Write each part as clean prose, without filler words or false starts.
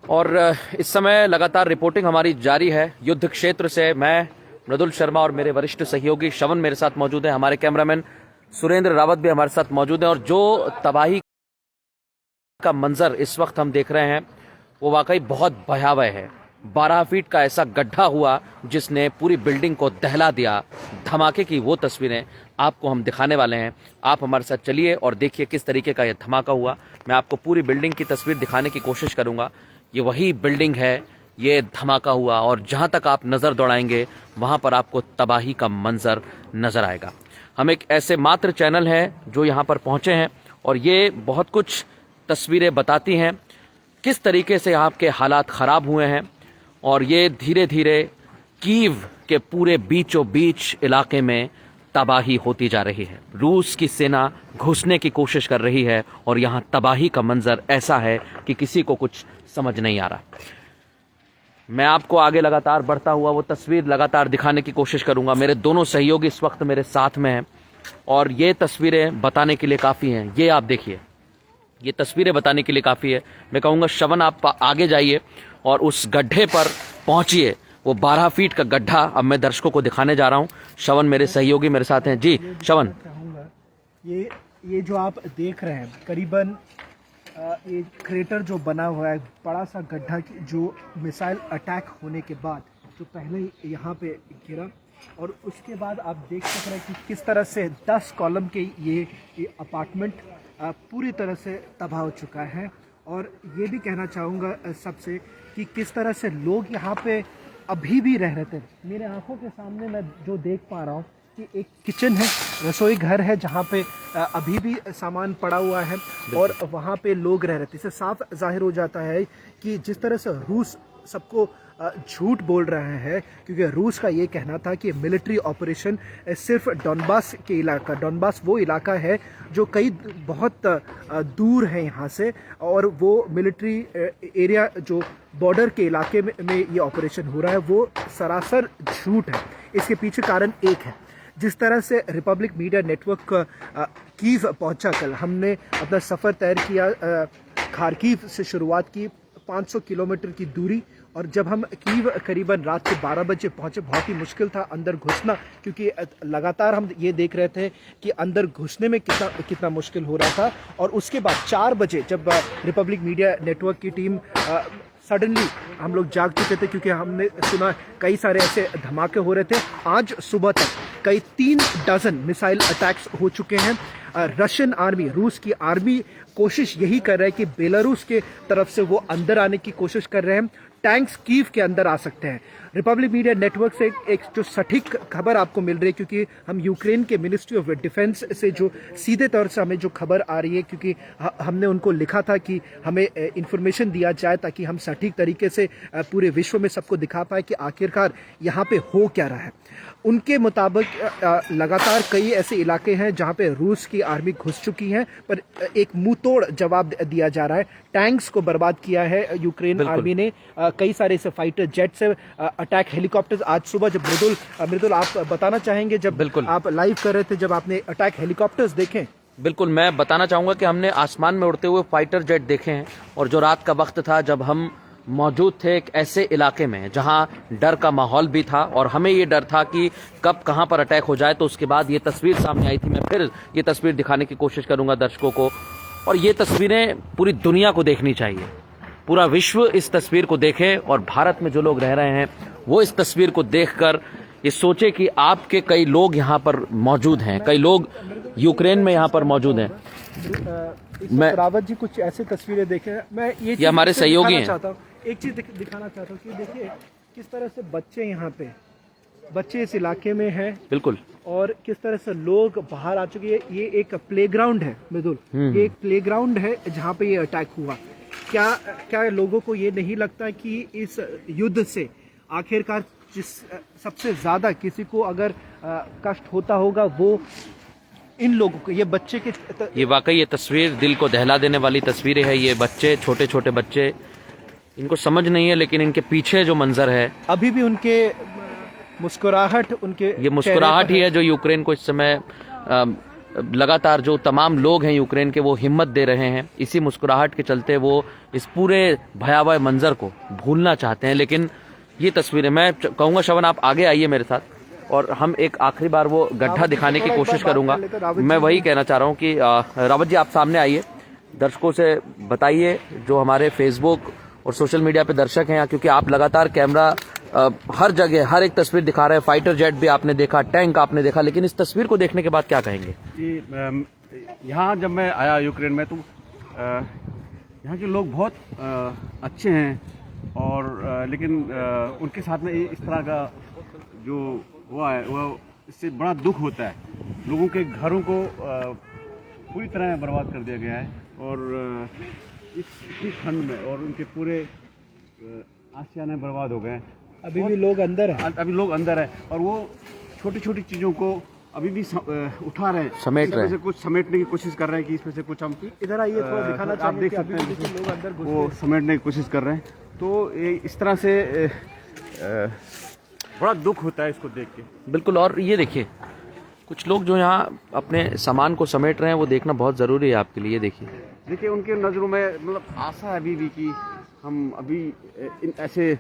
और इस समय लगातार रिपोर्टिंग हमारी जारी है युद्ध क्षेत्र से। मैं मृदुल शर्मा और मेरे वरिष्ठ सहयोगी शवन मेरे साथ मौजूद हैं, हमारे कैमरामैन सुरेंद्र रावत भी हमारे साथ मौजूद हैं। और जो तबाही का मंजर इस वक्त हम देख रहे हैं वो वाकई बहुत भयावह है। 12 फीट का ऐसा गड्ढा हुआ जिसने पूरी बिल्डिंग को दहला दिया। धमाके की वो तस्वीरें आपको हम दिखाने वाले हैं। आप हमारे साथ चलिए और देखिए किस तरीके का यह धमाका हुआ। मैं आपको पूरी बिल्डिंग की तस्वीर दिखाने की कोशिश करूंगा। ये वही बिल्डिंग है, ये धमाका हुआ और जहां तक आप नजर दौड़ाएंगे वहां पर आपको तबाही का मंजर नजर आएगा। हम एक ऐसे मात्र चैनल हैं जो यहां पर पहुंचे हैं और ये बहुत कुछ तस्वीरें बताती हैं किस तरीके से यहाँ के हालात खराब हुए हैं। और ये धीरे धीरे कीव के पूरे बीचों बीच इलाके में तबाही होती जा रही है। रूस की सेना घुसने की कोशिश कर रही है और यहाँ तबाही का मंजर ऐसा है कि किसी को कुछ समझ नहीं आ रहा। मैं आपको आगे लगातार बढ़ता हुआ वो तस्वीर लगातार दिखाने की कोशिश करूंगा। मेरे दोनों सहयोगी इस वक्त मेरे साथ में हैं और ये तस्वीरें बताने के लिए काफ़ी हैं। ये आप देखिए, ये तस्वीरें बताने के लिए काफ़ी है। मैं कहूँगा शवन आप आगे जाइए और उस गड्ढे पर पहुंचिए। वो 12 फीट का गड्ढा अब मैं दर्शकों को दिखाने जा रहा हूं। शवन मेरे सहयोगी मेरे साथ हैं। जी शवन, ये जो आप देख रहे हैं करीबन ये क्रेटर जो बना हुआ है, बड़ा सा गड्ढा जो मिसाइल अटैक होने के बाद जो पहले यहाँ पे गिरा और उसके बाद आप देख सक रहे हैं कि किस तरह से 10 कॉलम के ये अपार्टमेंट पूरी तरह से तबाह हो चुका है। और ये भी कहना चाहूँगा सबसे कि किस तरह से लोग यहाँ पे अभी भी रह रहे थे। मेरे आंखों के सामने मैं जो देख पा रहा हूँ कि एक किचन है, रसोई घर है जहाँ पे अभी भी सामान पड़ा हुआ है और वहाँ पे लोग रह रहे थे। इससे साफ जाहिर हो जाता है कि जिस तरह से रूस सबको झूठ बोल रहा है, क्योंकि रूस का ये कहना था कि मिलिट्री ऑपरेशन सिर्फ डॉनबास के इलाका, डॉनबास वो इलाका है जो कई बहुत दूर है यहाँ से, और वो मिलिट्री एरिया जो बॉर्डर के इलाके में ये ऑपरेशन हो रहा है वो सरासर झूठ है। इसके पीछे कारण एक है, जिस तरह से रिपब्लिक मीडिया नेटवर्क कीव पहुंचा, कल हमने अपना सफ़र तय किया, खार्किव से शुरुआत की 500 किलोमीटर की दूरी, और जब हम कीव करीबन रात के 12 बजे पहुंचे, बहुत ही मुश्किल था अंदर घुसना, क्योंकि लगातार हम ये देख रहे थे कि अंदर घुसने में कितना मुश्किल हो रहा था। और उसके बाद 4 बजे जब रिपब्लिक मीडिया नेटवर्क की टीम सडनली हम लोग जाग चुके थे, क्योंकि हमने सुना कई सारे ऐसे धमाके हो रहे थे। आज सुबह तक कई 3 डज़न मिसाइल अटैक्स हो चुके हैं। रशियन आर्मी, रूस की आर्मी कोशिश यही कर रहा है कि बेलारूस के तरफ से वो अंदर आने की कोशिश कर रहे हैं। टैंक्स कीव के अंदर आ सकते हैं। रिपब्लिक मीडिया नेटवर्क से एक जो सटीक खबर आपको मिल रही है, क्योंकि हम यूक्रेन के मिनिस्ट्री ऑफ डिफेंस से जो सीधे तौर से हमें जो खबर आ रही है, क्योंकि हमने उनको लिखा था कि हमें इंफॉर्मेशन दिया जाए ताकि हम सटीक तरीके से पूरे विश्व में सबको दिखा पाए कि आखिरकार यहाँ पे हो क्या रहा है। उनके मुताबिक लगातार कई ऐसे इलाके हैं जहाँ पे रूस की आर्मी घुस चुकी है, पर एक मुंह तोड़ जवाब दिया जा रहा है। टैंक्स को बर्बाद किया है यूक्रेन आर्मी ने, कई सारे से फाइटर जेट से अटैक, हेलीकॉप्टर्स। आज सुबह जब मृदुल आप बताना चाहेंगे, जब बिल्कुल आप लाइव कर रहे थे, जब आपने अटैक हेलीकॉप्टर्स देखे? बिल्कुल, मैं बताना चाहूँगा कि हमने आसमान में उड़ते हुए फाइटर जेट देखे हैं, और जो रात का वक्त था जब हम मौजूद थे एक ऐसे इलाके में जहां डर का माहौल भी था और हमें ये डर था कि कब कहां पर अटैक हो जाए। तो उसके बाद ये तस्वीर सामने आई थी। मैं फिर ये तस्वीर दिखाने की कोशिश करूंगा दर्शकों को, और ये तस्वीरें पूरी दुनिया को देखनी चाहिए। पूरा विश्व इस तस्वीर को देखे और भारत में जो लोग रह रहे हैं वो इस तस्वीर को देखकर ये सोचे कि आपके कई लोग यहाँ पर मौजूद हैं, कई लोग यूक्रेन में यहाँ पर मौजूद हैं। मैं रावत जी कुछ ऐसे तस्वीरें देखे, मैं ये हमारे सहयोगी हैं। एक चीज दिखाना चाहता हूँ कि देखिए किस तरह से बच्चे यहाँ पे, बच्चे इस इलाके में हैं, बिल्कुल, और किस तरह से लोग बाहर आ चुके हैं। ये एक प्लेग्राउंड है मृदुल, ये एक प्लेग्राउंड है जहाँ पे ये अटैक हुआ। क्या लोगों को ये नहीं लगता कि इस युद्ध से आखिरकार जिस सबसे ज्यादा किसी को अगर कष्ट होता होगा वो इन लोगों को, ये बच्चे के ये वाकई ये तस्वीर दिल को दहला देने वाली तस्वीरें है। ये बच्चे, छोटे छोटे बच्चे, इनको समझ नहीं है, लेकिन इनके पीछे जो मंजर है, अभी भी उनके मुस्कुराहट, उनके ये मुस्कुराहट ही है जो यूक्रेन को इस समय लगातार जो तमाम लोग हैं यूक्रेन के वो हिम्मत दे रहे हैं। इसी मुस्कुराहट के चलते वो इस पूरे भयावह मंजर को भूलना चाहते हैं। लेकिन ये तस्वीरें, मैं कहूँगा श्रवण आप आगे आइए मेरे साथ और हम एक आखिरी बार वो गड्ढा दिखाने की कोशिश करूंगा। मैं वही कहना चाह रहा हूँ कि रावत जी आप सामने आइए, दर्शकों से बताइए जो हमारे फेसबुक और सोशल मीडिया पे दर्शक हैं, क्योंकि आप लगातार कैमरा हर जगह हर एक तस्वीर दिखा रहे हैं। फाइटर जेट भी आपने देखा, टैंक आपने देखा, लेकिन इस तस्वीर को देखने के बाद क्या कहेंगे? यहाँ जब मैं आया यूक्रेन में तो यहाँ के लोग बहुत अच्छे हैं और लेकिन उनके साथ में इस तरह का जो हुआ है वो इससे बड़ा दुख होता है। लोगों के घरों को पूरी तरह बर्बाद कर दिया गया है और इतनी ठंड में और उनके पूरे आशियाने बर्बाद हो गए हैं। अभी भी लोग अंदर हैं। अभी लोग अंदर है और वो छोटी छोटी चीज़ों को अभी भी उठा रहे हैं, समेट रहे हैं, कुछ समेटने की कोशिश कर रहे हैं कि इसमें से कुछ हम इधर आइए थोड़ा दिखाना आप देख सकते हैं लोग अंदर घुस वो समेटने की कोशिश कर रहे हैं। तो इस तरह से बड़ा दुख होता है इसको देख के। बिल्कुल। और ये देखिए कुछ लोग जो यहाँ अपने सामान को समेट रहे हैं वो देखना बहुत ज़रूरी है आपके लिए। देखिए उनके नज़रों में मतलब आशा है अभी भी कि हम अभी इन ऐसे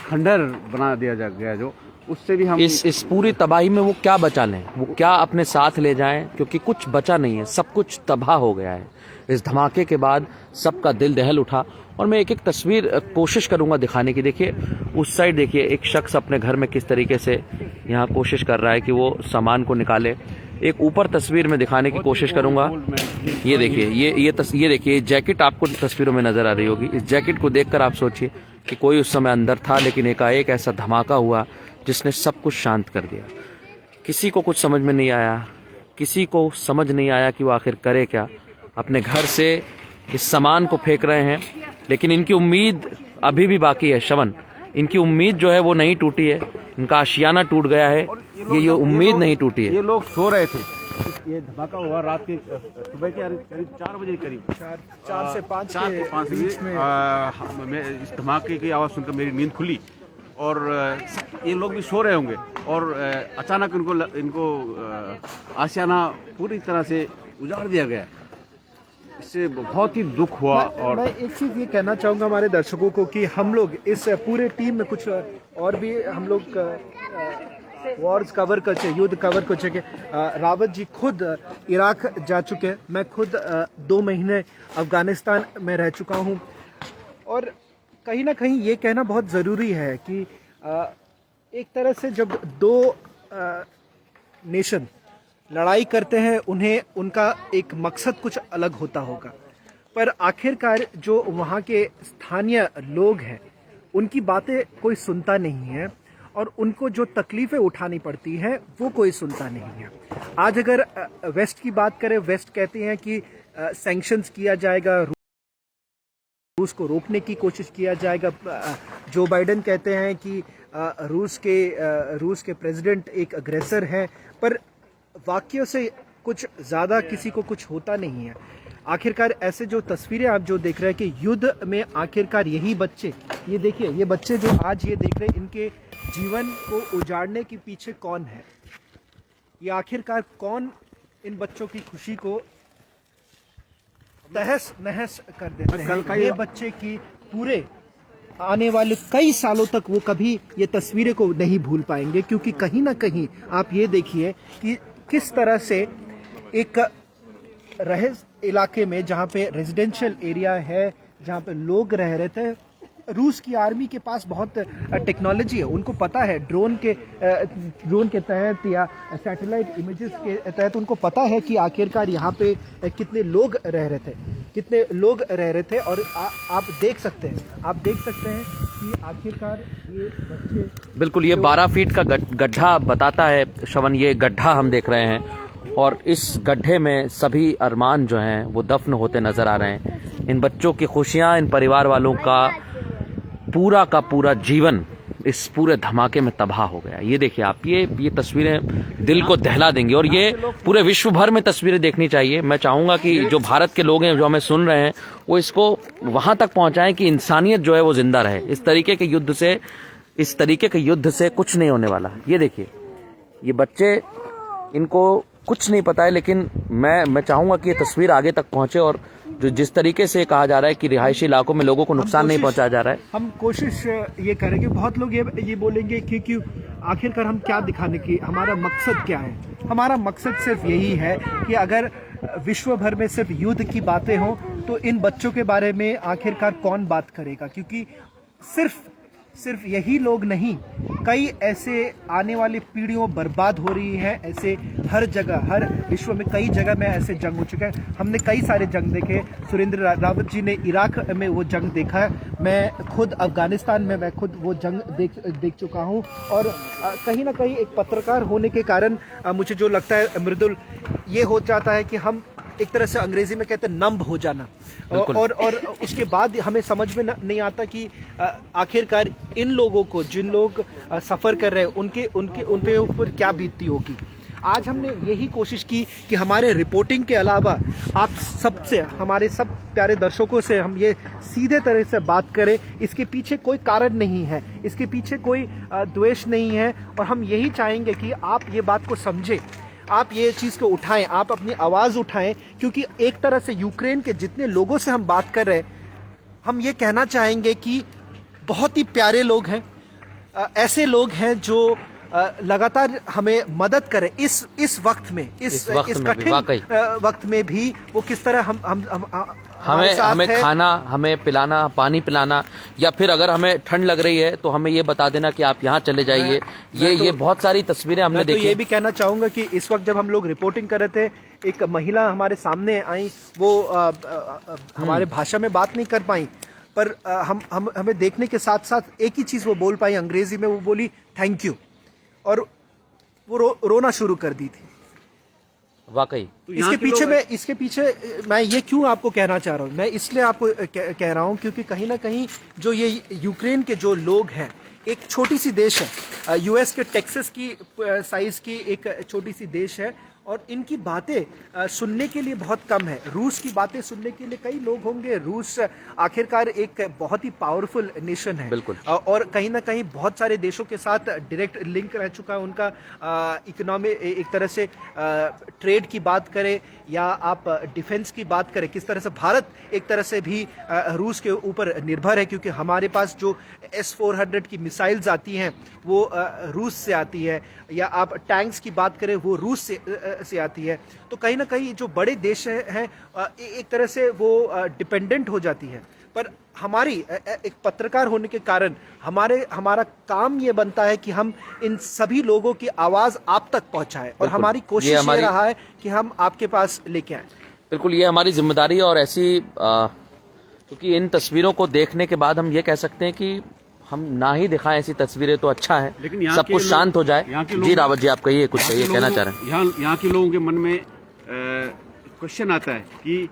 खंडर बना दिया जा गया जो उससे भी हम इस पूरी तबाही में वो क्या बचा लें, वो क्या अपने साथ ले जाएं, क्योंकि कुछ बचा नहीं है, सब कुछ तबाह हो गया है। इस धमाके के बाद सबका दिल दहल उठा और मैं एक एक तस्वीर कोशिश करूंगा दिखाने की। देखिए उस साइड देखिए एक शख्स अपने घर में किस तरीके से यहाँ कोशिश कर रहा है कि वो सामान को निकाले। एक ऊपर तस्वीर में दिखाने की कोशिश करूंगा। ये देखिए ये देखिए जैकेट आपको तस्वीरों में नजर आ रही होगी। इस जैकेट को देखकर आप सोचिए कि कोई उस समय अंदर था, लेकिन एकाएक ऐसा धमाका हुआ जिसने सब कुछ शांत कर दिया। किसी को कुछ समझ में नहीं आया, किसी को समझ नहीं आया कि वो आखिर करे क्या। अपने घर से इस सामान को फेंक रहे हैं, लेकिन इनकी उम्मीद अभी भी बाकी है श्रवण। इनकी उम्मीद जो है वो नहीं टूटी है, इनका आशियाना टूट गया है, ये उम्मीद नहीं टूटी है। ये लोग सो रहे थे, ये धमाका हुआ रात के सुबह के करीब 4 बजे करीब 4 से 5 के बीच में मैं इस धमाके की आवाज़ सुनकर मेरी नींद खुली और ये लोग भी सो रहे होंगे और अचानक इनको आशियाना पूरी तरह से उजाड़ दिया गया। इससे बहुत ही दुख हुआ। और मैं एक चीज़ ये कहना चाहूँगा हमारे दर्शकों को कि हम लोग इस पूरे टीम में कुछ और भी हम लोग वॉर्स कवर कर चुके, युद्ध कवर कर चुके। रावत जी खुद इराक जा चुके हैं, मैं खुद 2 महीने अफगानिस्तान में रह चुका हूँ और कहीं ना कहीं ये कहना बहुत ज़रूरी है कि एक तरह से जब 2 नेशन लड़ाई करते हैं उन्हें उनका एक मकसद कुछ अलग होता होगा, पर आखिरकार जो वहाँ के स्थानीय लोग हैं उनकी बातें कोई सुनता नहीं है और उनको जो तकलीफ़ें उठानी पड़ती हैं वो कोई सुनता नहीं है। आज अगर वेस्ट की बात करें, वेस्ट कहते हैं कि सैंक्शंस किया जाएगा, रूस को रोकने की कोशिश किया जाएगा। जो बाइडेन कहते हैं कि रूस के प्रेसिडेंट एक अग्रेसर है, पर वाक्यों से कुछ ज़्यादा किसी को कुछ होता नहीं है। आखिरकार ऐसे जो तस्वीरें आप जो देख रहे हैं कि युद्ध में आखिरकार यही बच्चे, ये देखिए ये बच्चे जो आज ये देख रहे हैं, इनके जीवन को उजाड़ने के पीछे कौन है? ये आखिरकार कौन इन बच्चों की खुशी को तहस नहस कर देते हैं? ये बच्चे की पूरे आने वाले कई सालों तक वो कभी ये तस्वीरें को नहीं भूल पाएंगे, क्योंकि कहीं ना कहीं आप ये देखिए कि किस तरह से एक रहस इलाके में जहाँ पे रेजिडेंशियल एरिया है, जहाँ पे लोग रह रहे थे, रूस की आर्मी के पास बहुत टेक्नोलॉजी है, उनको पता है ड्रोन के तहत या सैटेलाइट इमेजेस के तहत उनको पता है कि आखिरकार यहाँ पे कितने लोग रह रहे थे और आप देख सकते हैं कि आखिरकार ये बच्चे बिल्कुल ये 12 फीट का गड्ढा बताता है श्रवण। ये गड्ढा हम देख रहे हैं और इस गड्ढे में सभी अरमान जो हैं वो दफन होते नजर आ रहे हैं। इन बच्चों की खुशियाँ, इन परिवार वालों का पूरा जीवन इस पूरे धमाके में तबाह हो गया। ये देखिए आप, ये तस्वीरें दिल को दहला देंगी और ये पूरे विश्व भर में तस्वीरें देखनी चाहिए। मैं चाहूँगा कि जो भारत के लोग हैं जो हमें सुन रहे हैं वो इसको वहाँ तक पहुँचाएं कि इंसानियत जो है वो जिंदा रहे। इस तरीके के युद्ध से कुछ नहीं होने वाला। ये देखिए ये बच्चे, इनको कुछ नहीं पता है, लेकिन मैं चाहूंगा कि ये तस्वीर आगे तक पहुंचे और जो जिस तरीके से कहा जा रहा है कि रिहायशी इलाकों में लोगों को नुकसान नहीं पहुंचाया जा रहा है। हम कोशिश ये करेंगे। बहुत लोग ये बोलेंगे कि आखिरकार हम क्या दिखाने की, हमारा मकसद क्या है। हमारा मकसद सिर्फ यही है कि अगर विश्व भर में सिर्फ युद्ध की बातें हों तो इन बच्चों के बारे में आखिरकार कौन बात करेगा, क्योंकि सिर्फ यही लोग नहीं, कई ऐसे आने वाली पीढ़ियों बर्बाद हो रही है। ऐसे हर जगह, हर विश्व में कई जगह में ऐसे जंग हो चुके हैं। हमने कई सारे जंग देखे। सुरेंद्र रावत जी ने इराक में वो जंग देखा है, मैं खुद अफगानिस्तान में मैं खुद वो जंग देख चुका हूँ। और कहीं ना कहीं एक पत्रकार होने के कारण मुझे जो लगता है मृदुल, ये हो जाता है कि हम एक तरह से अंग्रेजी में कहते हैं नंब हो जाना, और उसके बाद हमें समझ में नहीं आता कि आखिरकार इन लोगों को, जिन लोग सफ़र कर रहे हैं, उनके ऊपर क्या बीतती होगी। आज हमने यही कोशिश की कि हमारे रिपोर्टिंग के अलावा आप सबसे, हमारे सब प्यारे दर्शकों से हम ये सीधे तरह से बात करें। इसके पीछे कोई कारण नहीं है, इसके पीछे कोई द्वेष नहीं है, और हम यही चाहेंगे कि आप ये बात को समझें, आप ये चीज़ को उठाएं, आप अपनी आवाज़ उठाएं, क्योंकि एक तरह से यूक्रेन के जितने लोगों से हम बात कर रहे हैं, हम ये कहना चाहेंगे कि बहुत ही प्यारे लोग हैं, ऐसे लोग हैं जो लगातार हमें मदद करें इस वक्त में, इस कठिन वक्त में भी वो किस तरह हमें खाना, हमें पिलाना, पानी पिलाना, या फिर अगर हमें ठंड लग रही है तो हमें ये बता देना कि आप यहाँ चले जाइए। ये बहुत सारी तस्वीरें हमने देखी। तो ये भी कहना चाहूंगा कि इस वक्त जब हम लोग रिपोर्टिंग कर रहे थे, एक महिला हमारे सामने आई, वो हमारे भाषा में बात नहीं कर पाई, पर हमें देखने के साथ साथ एक ही चीज़ वो बोल पाई अंग्रेजी में, वो बोली थैंक यू, और वो रोना शुरू कर दी थी। वाकई तो इसके पीछे मैं ये क्यों आपको कहना चाह रहा हूँ, मैं इसलिए आपको कह रहा हूँ क्योंकि कहीं ना कहीं जो ये यूक्रेन के जो लोग हैं, एक छोटी सी देश है, यूएस के टेक्सास की साइज की एक छोटी सी देश है, और इनकी बातें सुनने के लिए बहुत कम है। रूस की बातें सुनने के लिए कई लोग होंगे। रूस आखिरकार एक बहुत ही पावरफुल नेशन है, बिल्कुल, और कहीं ना कहीं बहुत सारे देशों के साथ डायरेक्ट लिंक रह चुका है उनका। इकोनॉमी, एक तरह से ट्रेड की बात करें या आप डिफेंस की बात करें, किस तरह से भारत एक तरह से भी रूस के ऊपर निर्भर है, क्योंकि हमारे पास जो S-400 की मिसाइल्स आती हैं वो रूस से आती है, या आप टैंक्स की बात करें वो रूस से आती है। तो कहीं ना कहीं जो बड़े देश हैं एक तरह से वो डिपेंडेंट हो जाती है। पर हमारी एक पत्रकार होने के कारण हमारा काम ये बनता है कि हम इन सभी लोगों की आवाज़ आप तक पहुंचाएं, और हमारी कोशिश ये रहा है कि हम आपके पास लेके आएं। बिल्कुल, ये हमारी जिम्मेदारी। और ऐसी क्योंकि इन तस्वीरों को देखने के बाद हम ये कह सकते हैं कि हम ना ही दिखाएं ऐसी तस्वीरें तो अच्छा है, लेकिन सब कुछ शांत हो जाए। जी रावत जी, आप कहिए, कुछ कहिए, कहना चाह रहे हैं। यहाँ के लोगों के मन में क्वेश्चन आता है कि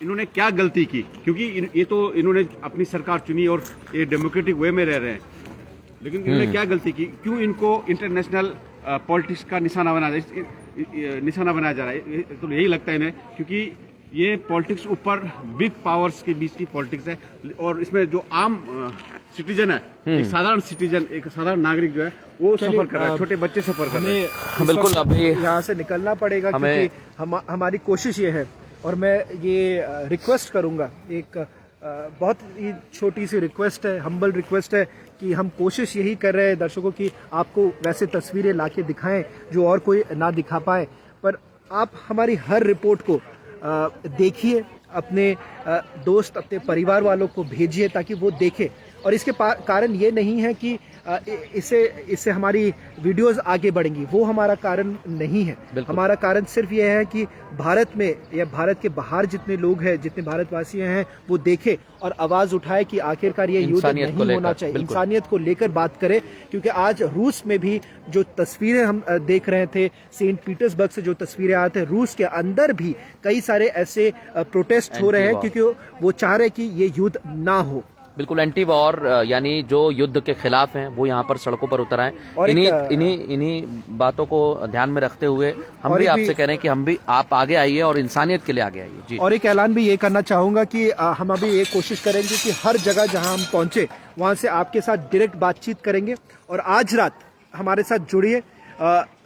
इन्होंने क्या गलती की, क्योंकि ये तो इन्होंने अपनी सरकार चुनी और ये डेमोक्रेटिक वे में रह रहे हैं, लेकिन इन्होंने क्या गलती की, क्यों इनको इंटरनेशनल पॉलिटिक्स का निशाना बनाया जा रहा है। तो यही लगता है इन्हें, क्योंकि ये पॉलिटिक्स ऊपर बिग पावर्स के बीच की पॉलिटिक्स है, और इसमें जो आम सिटीजन है, एक साधारण सिटीजन, एक साधारण नागरिक जो है वो सफर कर रहा है, छोटे बच्चे सफर कर रहे हैं। बिल्कुल, अभी यहाँ से निकलना पड़ेगा, क्योंकि हमारी कोशिश ये है, और मैं ये रिक्वेस्ट करूँगा, एक बहुत ही छोटी सी रिक्वेस्ट है, हम्बल रिक्वेस्ट है, कि हम कोशिश यही कर रहे हैं दर्शकों की आपको वैसे तस्वीरें लाके दिखाएं जो और कोई ना दिखा पाए, पर आप हमारी हर रिपोर्ट को देखिए, अपने दोस्त, अपने परिवार वालों को भेजिए ताकि वो देखें। और इसके कारण ये नहीं है कि इससे हमारी वीडियोस आगे बढ़ेंगी, वो हमारा कारण नहीं है। हमारा कारण सिर्फ ये है कि भारत में या भारत के बाहर जितने लोग हैं, जितने भारतवासी हैं, वो देखें और आवाज़ उठाए कि आखिरकार ये युद्ध नहीं होना चाहिए। इंसानियत को लेकर बात करें, क्योंकि आज रूस में भी जो तस्वीरें हम देख रहे थे, सेंट पीटर्सबर्ग से जो तस्वीरें आते हैं, रूस के अंदर भी कई सारे ऐसे प्रोटेस्ट हो रहे हैं, क्योंकि वो चाह रहे हैं कि ये युद्ध ना हो। बिल्कुल, एंटी वॉर यानी जो युद्ध के खिलाफ हैं वो यहाँ पर सड़कों पर उतर आए। इन्हीं बातों को ध्यान में रखते हुए हम भी आपसे कह रहे हैं कि आप आगे आइए और इंसानियत के लिए आगे आइए। जी, और एक ऐलान भी ये करना चाहूँगा कि हम अभी ये कोशिश करेंगे कि हर जगह जहाँ हम पहुँचे वहाँ से आपके साथ डायरेक्ट बातचीत करेंगे, और आज रात हमारे साथ जुड़िए।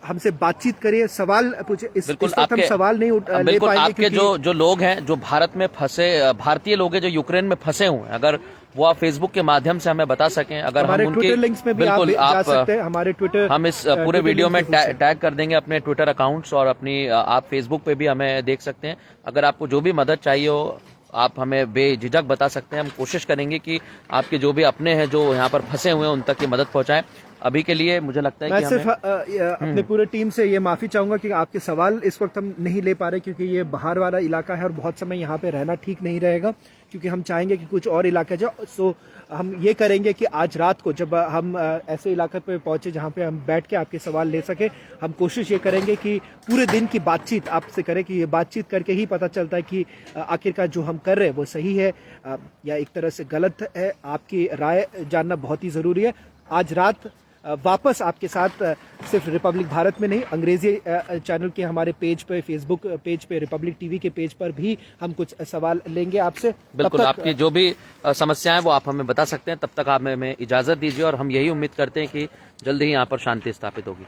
हमसे बातचीत करिए, सवाल पूछिए। इस बिल्कुल वक्त हम सवाल नहीं ले बिल्कुल पाएंगे आपके जो लोग हैं, जो भारत में फंसे भारतीय लोग हैं जो यूक्रेन में फंसे हुए हैं, अगर वो आप फेसबुक के माध्यम से हमें बता सकें, अगर हमारे हम उनके ट्विटर लिंक्स में भी आप बिल्कुल जा सकते हैं। हमारे ट्विटर हम इस पूरे ट्विटर वीडियो में लिंक्स भी खुद से। टैग कर देंगे अपने ट्विटर अकाउंट्स, और अपनी आप फेसबुक पे भी हमें देख सकते हैं। अगर आपको जो भी मदद चाहिए हो आप हमें बेझिझक बता सकते हैं। हम कोशिश करेंगे कि आपके जो भी अपने हैं जो यहाँ पर फंसे हुए हैं उन तक की मदद पहुंचाएं। अभी के लिए मुझे लगता है मैं कि सिर्फ अपने पूरे टीम से ये माफी चाहूंगा कि आपके सवाल इस वक्त हम नहीं ले पा रहे, क्योंकि ये बाहर वाला इलाका है और बहुत समय यहाँ पे रहना ठीक नहीं रहेगा, क्योंकि हम चाहेंगे कि कुछ और इलाका जाओ। सो हम ये करेंगे कि आज रात को जब हम ऐसे इलाके पे पहुंचे जहाँ पे हम बैठ के आपके सवाल ले सके, हम कोशिश ये करेंगे कि पूरे दिन की बातचीत आपसे करें, कि ये बातचीत करके ही पता चलता है कि आखिरकार जो हम कर रहे हैं वो सही है या एक तरह से गलत है। आपकी राय जानना बहुत ही जरूरी है। आज रात वापस आपके साथ सिर्फ रिपब्लिक भारत में नहीं, अंग्रेजी चैनल के हमारे पेज पे, फेसबुक पेज पे, रिपब्लिक टीवी के पेज पर भी हम कुछ सवाल लेंगे आपसे। बिल्कुल आपकी जो भी समस्याएं वो आप हमें बता सकते हैं। तब तक आप हमें इजाजत दीजिए, और हम यही उम्मीद करते हैं कि जल्दी ही यहाँ पर शांति स्थापित होगी।